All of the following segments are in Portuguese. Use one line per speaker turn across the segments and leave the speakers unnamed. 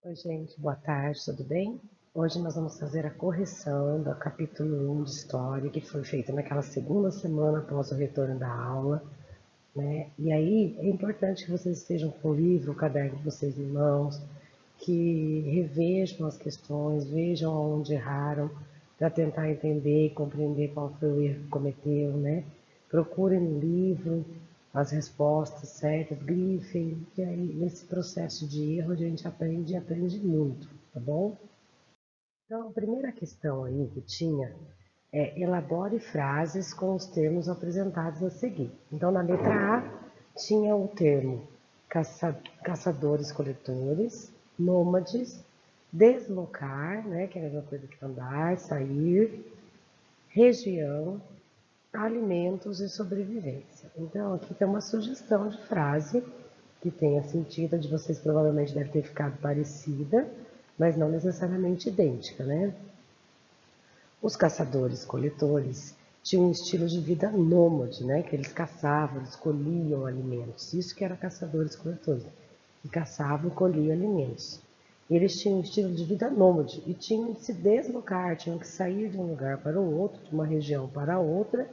Oi, gente, boa tarde, tudo bem? Hoje nós vamos fazer a correção do capítulo 1 de História, que foi feita naquela segunda semana após o retorno da aula, né? E aí é importante que vocês estejam com o livro, o caderno de vocês em mãos, que revejam as questões, vejam onde erraram, para tentar entender e compreender qual foi o erro que cometeu, né? Procurem no livro as respostas certas, grifem, e aí nesse processo de erro a gente aprende e aprende muito, tá bom? Então, a primeira questão aí que tinha é elabore frases com os termos apresentados a seguir. Então, na letra A, tinha o termo caçadores-coletores, nômades, deslocar, né, que é a mesma coisa que andar, sair, região, alimentos e sobrevivência. Então, aqui tem uma sugestão de frase que tenha sentido, de vocês provavelmente deve ter ficado parecida, mas não necessariamente idêntica, né? Os caçadores-coletores tinham um estilo de vida nômade, né? Que eles caçavam, eles colhiam alimentos. Isso que era caçadores-coletores, que caçavam e colhiam alimentos. E eles tinham um estilo de vida nômade e tinham que se deslocar, tinham que sair de um lugar para o outro, de uma região para outra,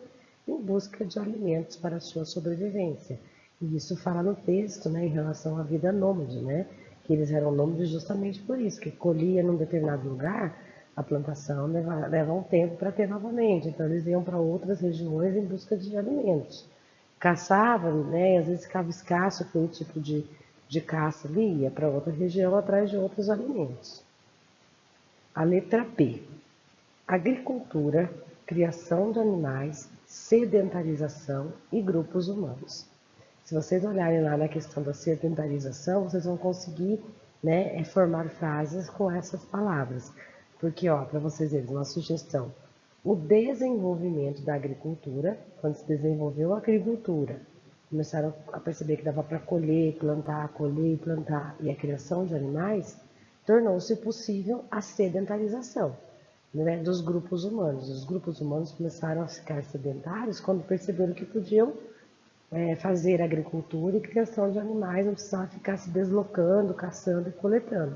em busca de alimentos para a sua sobrevivência. E isso fala no texto, né, em relação à vida nômade, né? Que eles eram nômades justamente por isso, que colhia num determinado lugar, a plantação leva um tempo para ter novamente, então eles iam para outras regiões em busca de alimentos. Caçavam, né, às vezes ficava escasso aquele tipo de caça ali, ia para outra região atrás de outros alimentos. A letra P. Agricultura, criação de animais, sedentarização e grupos humanos. Se vocês olharem lá na questão da sedentarização, vocês vão conseguir, né, formar frases com essas palavras. Porque, ó, para vocês verem, uma sugestão. O desenvolvimento da agricultura, quando se desenvolveu a agricultura, começaram a perceber que dava para colher e plantar, e a criação de animais, tornou-se possível a sedentarização, né, dos grupos humanos. Os grupos humanos começaram a ficar sedentários quando perceberam que podiam fazer agricultura e criação de animais, não precisava ficar se deslocando, caçando e coletando.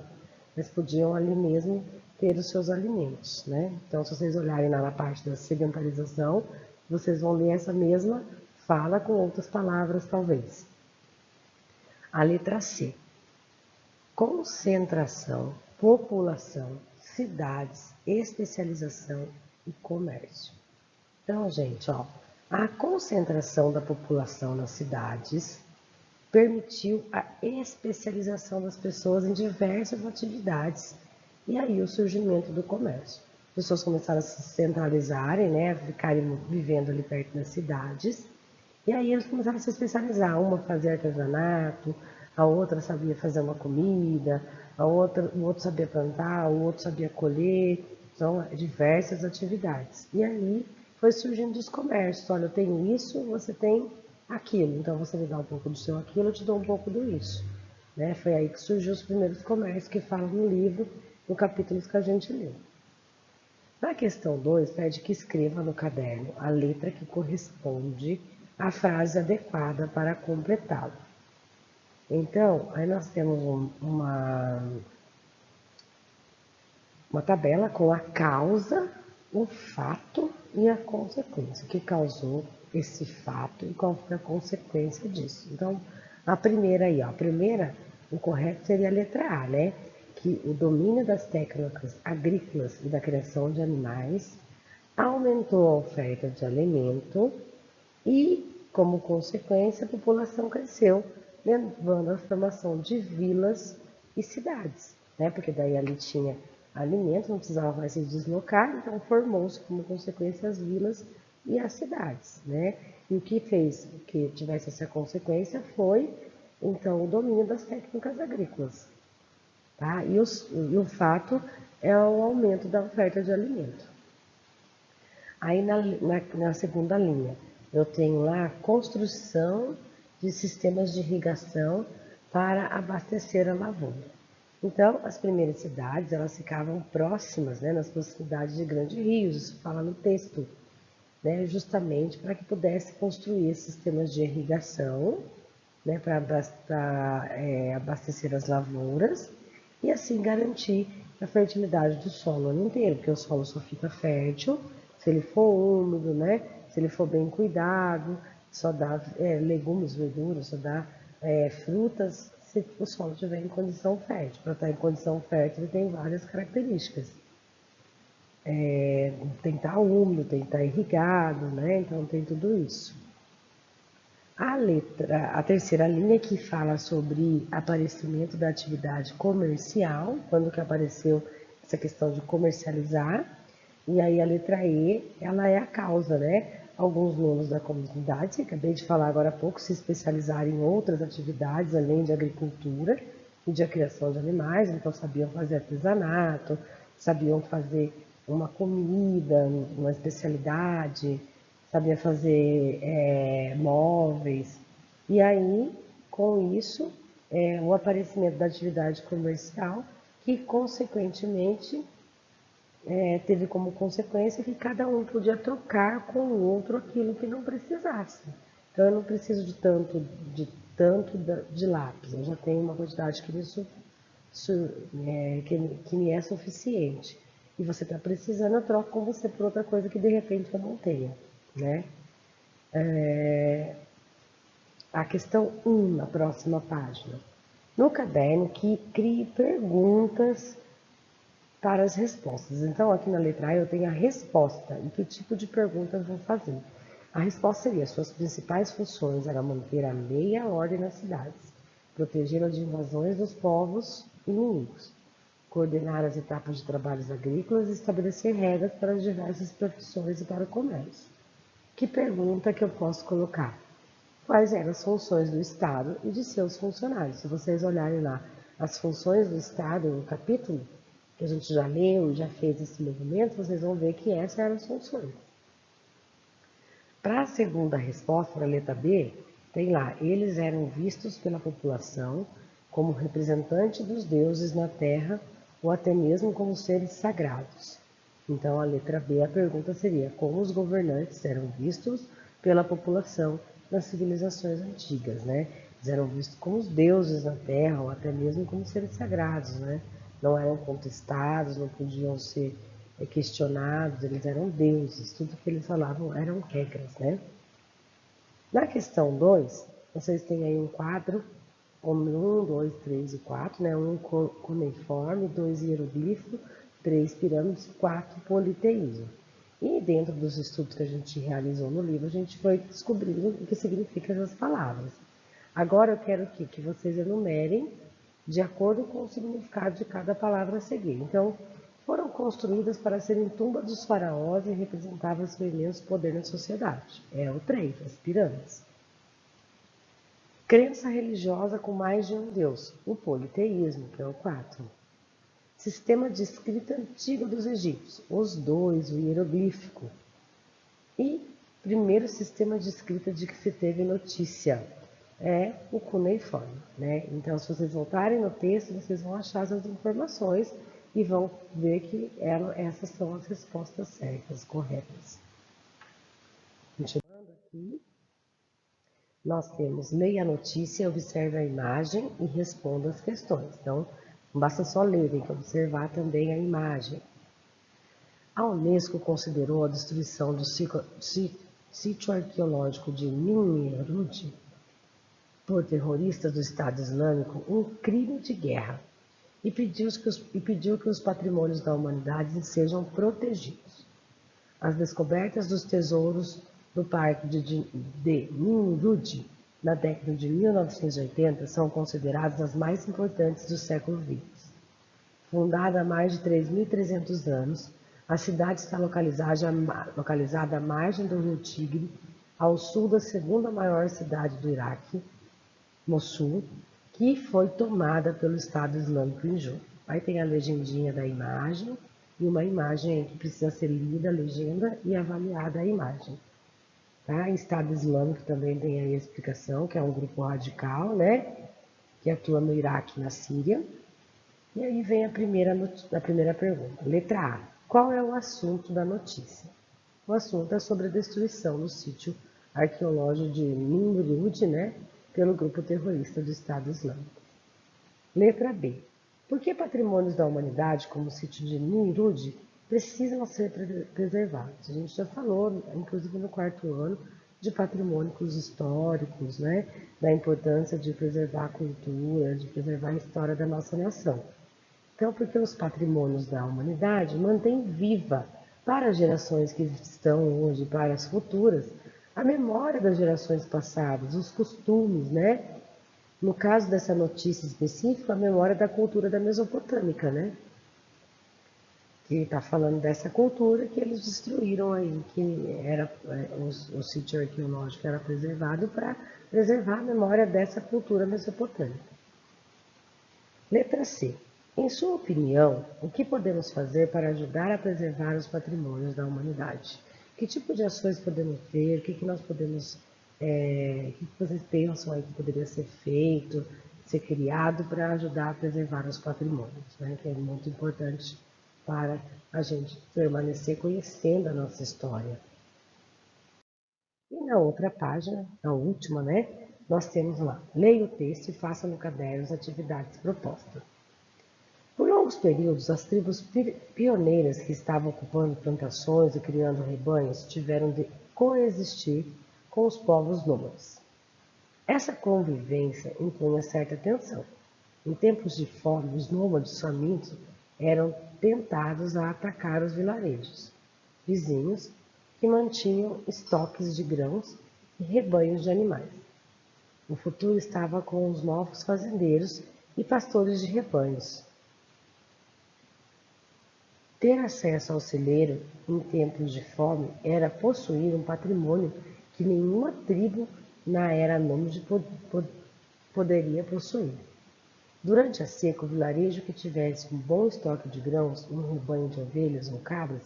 Eles podiam ali mesmo ter os seus alimentos, né? Então, se vocês olharem lá na parte da sedentarização, vocês vão ler essa mesma fala com outras palavras, talvez. A letra C. Concentração, população, cidades, especialização e comércio. Então, gente, ó, a concentração da população nas cidades permitiu a especialização das pessoas em diversas atividades e aí o surgimento do comércio. As pessoas começaram a se centralizarem, né, a ficarem vivendo ali perto das cidades, e aí eles começaram a se especializar. Uma fazia artesanato, a outra sabia fazer uma comida, o outro sabia plantar, o outro sabia colher, são diversas atividades. E aí foi surgindo os comércios. Olha, eu tenho isso, você tem aquilo. Então você me dá um pouco do seu aquilo, eu te dou um pouco do isso. Né? Foi aí que surgiu os primeiros comércios que falam no livro, no capítulo que a gente leu. Na questão 2, pede que escreva no caderno a letra que corresponde à frase adequada para completá-lo. Então, aí nós temos uma tabela com a causa, o fato e a consequência. O que causou esse fato e qual foi a consequência disso. Então, a primeira aí, ó, a primeira, o correto seria a letra A, né? Que o domínio das técnicas agrícolas e da criação de animais aumentou a oferta de alimento e, como consequência, a população cresceu, levando à formação de vilas e cidades, né? Porque daí ali tinha alimento, não precisava mais se deslocar, então formou-se como consequência as vilas e as cidades, né? E o que fez que tivesse essa consequência foi, então, o domínio das técnicas agrícolas, tá? E o fato é o aumento da oferta de alimento. Aí na segunda linha, eu tenho lá a construção de sistemas de irrigação para abastecer a lavoura. Então, as primeiras cidades, elas ficavam próximas, né, nas proximidades de grandes rios, isso fala no texto, né, justamente para que pudesse construir sistemas de irrigação, né, para abastecer as lavouras e assim garantir a fertilidade do solo o ano inteiro, porque o solo só fica fértil se ele for úmido, né? Se ele for bem cuidado, só dá legumes, verduras, só dá frutas se o solo estiver em condição fértil. Para estar em condição fértil, ele tem várias características. Tem que estar úmido, tem que estar irrigado, né? Então tem tudo isso. A terceira linha que fala sobre aparecimento da atividade comercial, quando que apareceu essa questão de comercializar. E aí a letra E, ela é a causa, né? Alguns membros da comunidade, acabei de falar agora há pouco, se especializaram em outras atividades além de agricultura e de criação de animais, então sabiam fazer artesanato, sabiam fazer uma comida, uma especialidade, sabia fazer móveis. E aí, com isso, o aparecimento da atividade comercial, que consequentemente teve como consequência que cada um podia trocar com o outro aquilo que não precisasse. Então, eu não preciso de lápis, eu já tenho uma quantidade que me é suficiente. E você está precisando, eu troco com você por outra coisa que de repente eu não tenha, né? A questão 1, na próxima página. No caderno, que crie perguntas para as respostas. Então, aqui na letra A eu tenho a resposta e que tipo de pergunta eu vou fazer. A resposta seria: suas principais funções eram manter a lei e a ordem nas cidades, protegê-la de invasões dos povos inimigos, coordenar as etapas de trabalhos agrícolas e estabelecer regras para as diversas profissões e para o comércio. Que pergunta que eu posso colocar? Quais eram as funções do Estado e de seus funcionários? Se vocês olharem lá as funções do Estado no capítulo, que a gente já leu, já fez esse movimento, vocês vão ver que essas eram as funções. Para a segunda resposta, para a letra B, tem lá: eles eram vistos pela população como representantes dos deuses na terra ou até mesmo como seres sagrados. Então, a letra B, a pergunta seria: como os governantes eram vistos pela população nas civilizações antigas, né? Eles eram vistos como os deuses na terra ou até mesmo como seres sagrados, né? Não eram contestados, não podiam ser questionados, eles eram deuses, tudo que eles falavam eram regras, né? Na questão 2, vocês têm aí um quadro, 1, 2, 3 e 4, né? 1 cuneiforme, 2 hieroglifo, 3 pirâmides, 4 politeísmo. E dentro dos estudos que a gente realizou no livro, a gente foi descobrindo o que significam essas palavras. Agora eu quero que vocês enumerem de acordo com o significado de cada palavra a seguir. Então, foram construídas para serem tumbas dos faraós e representavam seu imenso poder na sociedade. É o 3, as pirâmides. Crença religiosa com mais de um deus, o politeísmo, que é o 4. Sistema de escrita antigo dos egípcios, os 2, o hieroglífico. E primeiro sistema de escrita de que se teve notícia é o cuneiforme, né? Então, se vocês voltarem no texto, vocês vão achar essas informações e vão ver que essas são as respostas certas, corretas. Continuando aqui, nós temos: leia a notícia, observe a imagem e responda as questões. Então, não basta só ler, tem que observar também a imagem. A Unesco considerou a destruição do sítio arqueológico de Nimrud por terroristas do Estado Islâmico um crime de guerra e pediu que os patrimônios da humanidade sejam protegidos. As descobertas dos tesouros do Parque de Nimrud na década de 1980 são consideradas as mais importantes do século XX. Fundada há mais de 3.300 anos, a cidade está localizada à margem do rio Tigre, ao sul da segunda maior cidade do Iraque, Mossul, que foi tomada pelo Estado Islâmico em junho. Aí tem a legendinha da imagem e uma imagem que precisa ser lida, a legenda, e avaliada a imagem. Tá? Estado Islâmico também tem aí a explicação, que é um grupo radical, né, que atua no Iraque e na Síria. E aí vem a primeira pergunta. Letra A. Qual é o assunto da notícia? O assunto é sobre a destruição do sítio arqueológico de Nimrud, né, pelo grupo terrorista do Estado Islâmico. Letra B. Porque patrimônios da humanidade, como o sítio de Nirud, precisam ser preservados. A gente já falou, inclusive no quarto ano, de patrimônios históricos, né? Da importância de preservar a cultura, de preservar a história da nossa nação. Então, porque os patrimônios da humanidade mantêm viva para as gerações que estão hoje, para as futuras, a memória das gerações passadas, os costumes, né? No caso dessa notícia específica, a memória da cultura da Mesopotâmica, né? Que está falando dessa cultura que eles destruíram aí, que era o sítio arqueológico era preservado para preservar a memória dessa cultura mesopotâmica. Letra C. Em sua opinião, o que podemos fazer para ajudar a preservar os patrimônios da humanidade? Que tipo de ações podemos ter? O que nós podemos, o que vocês pensam aí que poderia ser feito, ser criado para ajudar a preservar os patrimônios, né? Que é muito importante para a gente permanecer conhecendo a nossa história. E na outra página, na última, né? Nós temos lá, leia o texto e faça no caderno as atividades propostas. Por longos períodos, as tribos pioneiras que estavam ocupando plantações e criando rebanhos tiveram de coexistir com os povos nômades. Essa convivência impunha certa tensão. Em tempos de fome, os nômades famintos eram tentados a atacar os vilarejos vizinhos que mantinham estoques de grãos e rebanhos de animais. O futuro estava com os novos fazendeiros e pastores de rebanhos. Ter acesso ao celeiro em tempos de fome era possuir um patrimônio que nenhuma tribo na era nômade poderia possuir. Durante a seca, o vilarejo que tivesse um bom estoque de grãos, um rebanho de ovelhas ou cabras,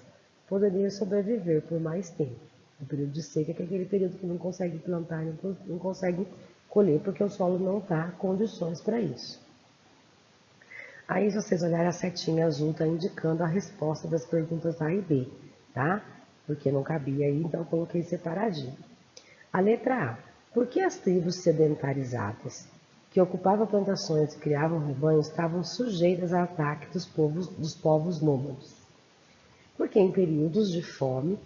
poderia sobreviver por mais tempo. O período de seca é aquele período que não consegue plantar, não consegue colher, porque o solo não está condições para isso. Aí, se vocês olharem, a setinha azul está indicando a resposta das perguntas A e B, tá? Porque não cabia aí, então eu coloquei separadinho. A letra A. Por que as tribos sedentarizadas, que ocupavam plantações e criavam rebanhos, estavam sujeitas a ataque dos povos nômades? Porque em períodos de fome,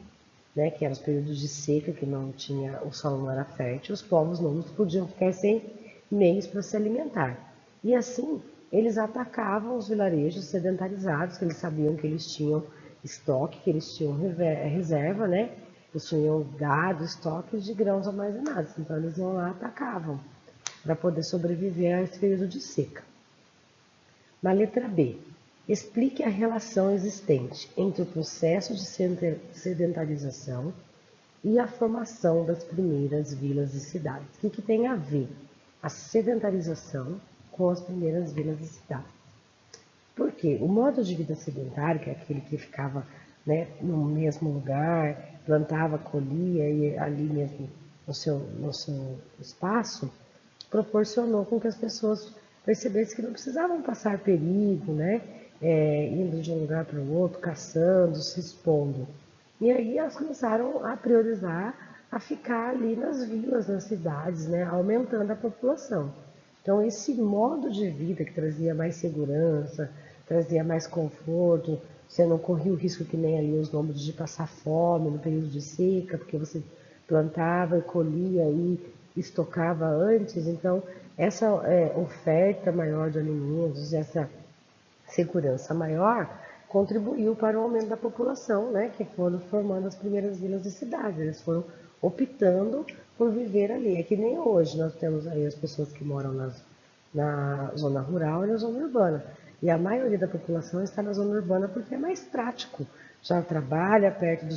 né, que eram os períodos de seca, que não tinha, o solo não era fértil, os povos nômades podiam ficar sem meios para se alimentar. E assim, eles atacavam os vilarejos sedentarizados, que eles sabiam que eles tinham estoque, que eles tinham reserva, né? Possuíam gado, estoques de grãos armazenados. Então, eles iam lá e atacavam para poder sobreviver a esse período de seca. Na letra B, explique a relação existente entre o processo de sedentarização e a formação das primeiras vilas e cidades. O que tem a ver a sedentarização com as primeiras vilas e cidades? Porque o modo de vida sedentário, que é aquele que ficava, né, no mesmo lugar, plantava, colhia e ali mesmo no seu espaço, proporcionou com que as pessoas percebessem que não precisavam passar perigo, né, indo de um lugar para o outro, caçando, se expondo. E aí elas começaram a priorizar a ficar ali nas vilas, nas cidades, né, aumentando a população. Então, esse modo de vida que trazia mais segurança, trazia mais conforto, você não corria o risco que nem ali os nômades de passar fome no período de seca, porque você plantava e colhia e estocava antes. Então, essa oferta maior de alimentos, essa segurança maior, contribuiu para o aumento da população, né, que foram formando as primeiras vilas e cidades. Eles foram optando por viver ali. É que nem hoje nós temos aí as pessoas que moram na zona rural e na zona urbana. E a maioria da população está na zona urbana porque é mais prático. Já trabalha perto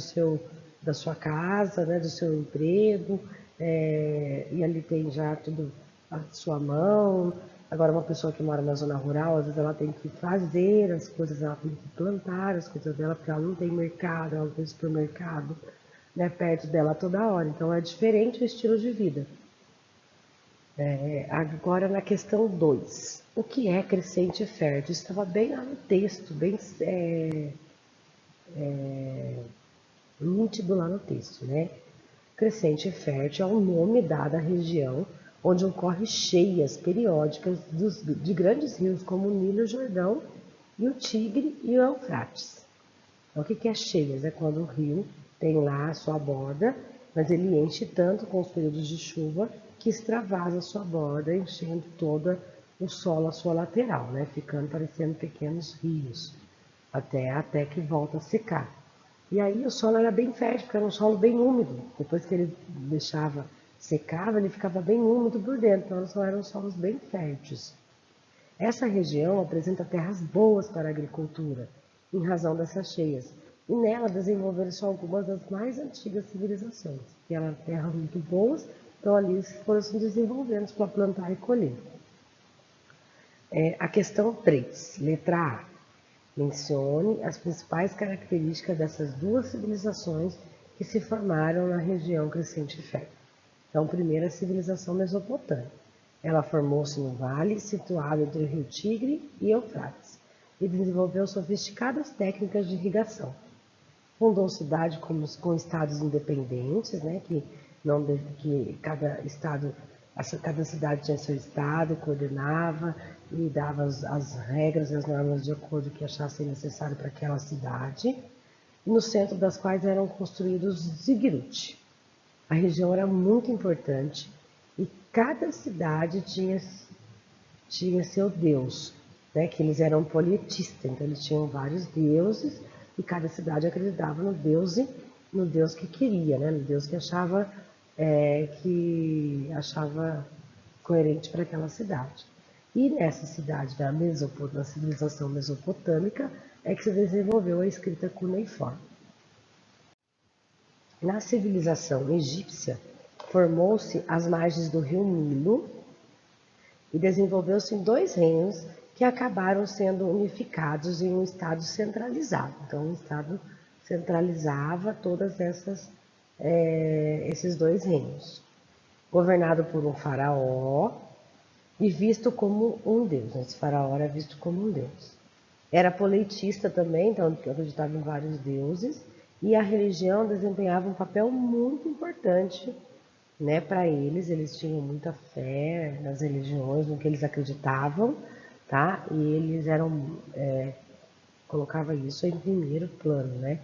da sua casa, né, do seu emprego, e ali tem já tudo à sua mão. Agora, uma pessoa que mora na zona rural, às vezes ela tem que fazer as coisas, ela tem que plantar as coisas dela, porque ela não tem mercado, ela não tem supermercado, né, perto dela toda hora. Então, é diferente o estilo de vida. Agora, na questão 2, o que é crescente fértil? Isso estava bem lá no texto, bem nítido lá no texto, né? Crescente fértil é o nome dado à região onde ocorrem cheias periódicas de grandes rios como o Nilo, o Jordão, e o Tigre e o Eufrates. Então, o que é cheias? É quando o rio tem lá a sua borda, mas ele enche tanto com os períodos de chuva que extravasa a sua borda, enchendo todo o solo à sua lateral, né? Ficando parecendo pequenos rios, até que volta a secar. E aí o solo era bem fértil, porque era um solo bem úmido. Depois que ele deixava, secava, ele ficava bem úmido por dentro, então eram solos bem férteis. Essa região apresenta terras boas para a agricultura, em razão dessas cheias, e nela desenvolveram-se algumas das mais antigas civilizações, que eram terras muito boas, então ali foram se desenvolvendo para plantar e colher. A questão 3, letra A. Mencione as principais características dessas duas civilizações que se formaram na região Crescente Fértil. Então, primeiro, a civilização mesopotâmica. Ela formou-se no vale situado entre o rio Tigre e Eufrates e desenvolveu sofisticadas técnicas de irrigação. Fundou cidade com estados independentes, né, que cada cidade tinha seu estado, coordenava e dava as regras e as normas de acordo com o que achassem necessário para aquela cidade, no centro das quais eram construídos zigurats. A região era muito importante e cada cidade tinha seu deus, né? Que eles eram polietistas, então eles tinham vários deuses e cada cidade acreditava no Deus que queria, né? No Deus que achava coerente para aquela cidade. E nessa cidade da civilização mesopotâmica é que se desenvolveu a escrita cuneiforme. Na civilização egípcia, formou-se às margens do rio Nilo e desenvolveu-se em dois reinos que acabaram sendo unificados em um estado centralizado. Então, o estado centralizava todas esses dois reinos, governado por um faraó e visto como um deus. Esse faraó era visto como um deus. Era politeísta também, então acreditava em vários deuses, e a religião desempenhava um papel muito importante, né, para eles. Eles tinham muita fé nas religiões, no que eles acreditavam, tá? E eles colocava isso em primeiro plano, né?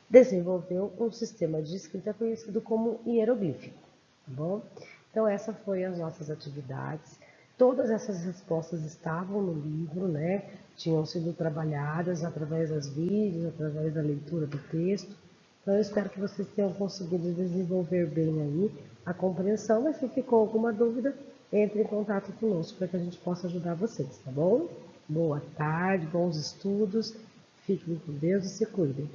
Desenvolveu um sistema de escrita conhecido como hieroglífico, tá bom? Então essa foi as nossas atividades. Todas essas respostas estavam no livro, né? Tinham sido trabalhadas através das vídeos, através da leitura do texto. Então eu espero que vocês tenham conseguido desenvolver bem aí a compreensão, mas se ficou alguma dúvida, entre em contato conosco para que a gente possa ajudar vocês, tá bom? Boa tarde, bons estudos, fiquem com Deus e se cuidem.